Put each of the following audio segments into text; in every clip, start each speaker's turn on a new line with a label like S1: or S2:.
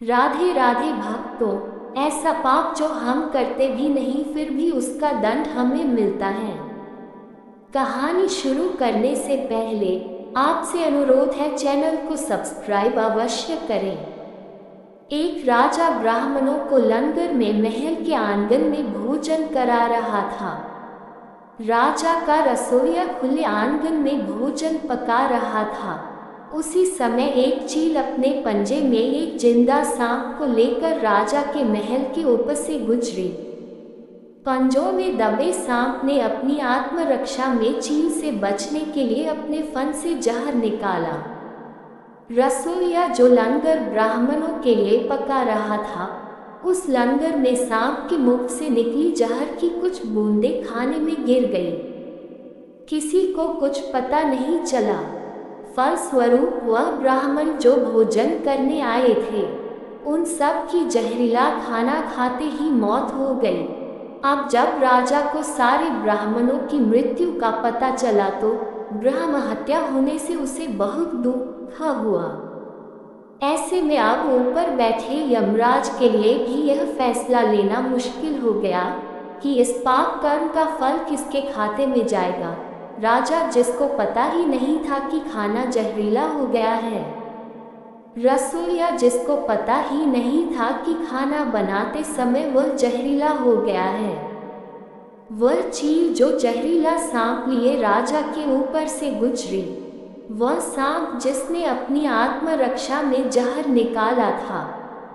S1: राधे राधे भक्तों, ऐसा पाप जो हम करते भी नहीं फिर भी उसका दंड हमें मिलता है। कहानी शुरू करने से पहले आपसे अनुरोध है, चैनल को सब्सक्राइब अवश्य करें। एक राजा ब्राह्मणों को लंगर में महल के आंगन में भोजन करा रहा था। राजा का रसोइया खुले आंगन में भोजन पका रहा था। उसी समय एक चील अपने पंजे में एक जिंदा सांप को लेकर राजा के महल के ऊपर से गुजरी। पंजों में दबे सांप ने अपनी आत्मरक्षा में चील से बचने के लिए अपने फन से जहर निकाला। रसोइया जो लंगर ब्राह्मणों के लिए पका रहा था, उस लंगर में सांप के मुख से निकली जहर की कुछ बूंदें खाने में गिर गई। किसी को कुछ पता नहीं चला। फलस्वरूप वह ब्राह्मण जो भोजन करने आए थे, उन सब की जहरीला खाना खाते ही मौत हो गई। अब जब राजा को सारे ब्राह्मणों की मृत्यु का पता चला तो ब्रह्म हत्या होने से उसे बहुत दुख हुआ। ऐसे में अब ऊपर बैठे यमराज के लिए भी यह फैसला लेना मुश्किल हो गया कि इस पाप कर्म का फल किसके खाते में जाएगा। राजा, जिसको पता ही नहीं था कि खाना जहरीला हो गया है, रसोइया जिसको पता ही नहीं था कि खाना बनाते समय वह जहरीला हो गया है, वह चील जो जहरीला सांप लिए राजा के ऊपर से गुजरी, वह सांप जिसने अपनी आत्मरक्षा में जहर निकाला था।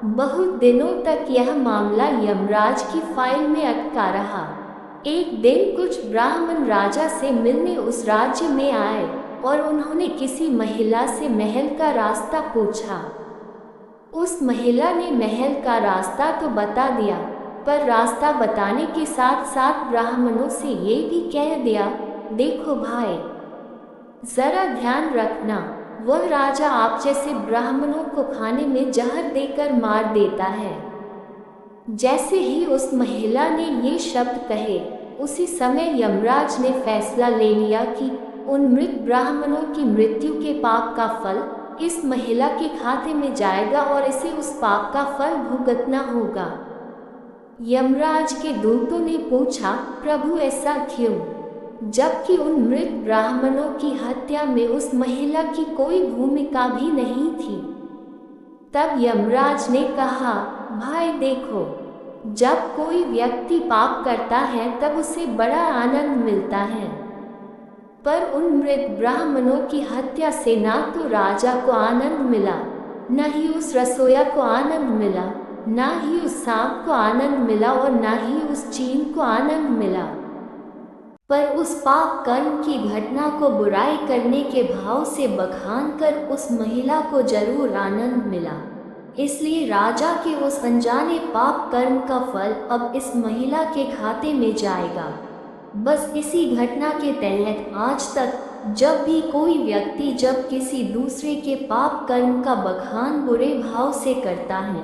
S1: बहुत दिनों तक यह मामला यमराज की फाइल में अटका रहा। एक दिन कुछ ब्राह्मण राजा से मिलने उस राज्य में आए और उन्होंने किसी महिला से महल का रास्ता पूछा। उस महिला ने महल का रास्ता तो बता दिया, पर रास्ता बताने के साथ साथ ब्राह्मणों से ये भी कह दिया, देखो भाई, जरा ध्यान रखना, वह राजा आप जैसे ब्राह्मणों को खाने में जहर देकर मार देता है। जैसे ही उस महिला ने ये शब्द कहे, उसी समय यमराज ने फैसला ले लिया कि उन मृत ब्राह्मणों की मृत्यु के पाप का फल इस महिला के खाते में जाएगा और इसे उस पाप का फल भुगतना होगा। यमराज के दूतों ने पूछा, प्रभु ऐसा क्यों, जबकि उन मृत ब्राह्मणों की हत्या में उस महिला की कोई भूमिका भी नहीं थी। तब यमराज ने कहा, भाई देखो, जब कोई व्यक्ति पाप करता है तब उसे बड़ा आनंद मिलता है, पर उन मृत ब्राह्मणों की हत्या से ना तो राजा को आनंद मिला, न ही उस रसोइया को आनंद मिला, ना ही उस सांप को आनंद मिला और ना ही उस चील को आनंद मिला, पर उस पाप कर्म की घटना को बुराई करने के भाव से बखान कर उस महिला को जरूर आनंद मिला। इसलिए राजा के उस अनजाने पाप कर्म का फल अब इस महिला के खाते में जाएगा। बस इसी घटना के तहत आज तक जब भी कोई व्यक्ति जब किसी दूसरे के पाप कर्म का बखान बुरे भाव से करता है,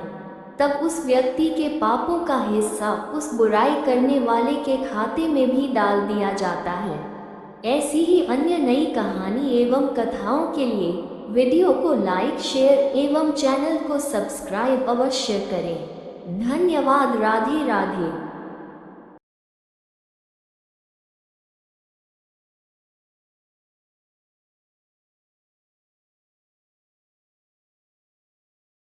S1: तब उस व्यक्ति के पापों का हिस्सा उस बुराई करने वाले के खाते में भी डाल दिया जाता है। ऐसी ही अन्य नई कहानी एवं कथाओं के लिए वीडियो को लाइक, शेयर एवं चैनल को सब्सक्राइब अवश्य करें। धन्यवाद। राधे राधे।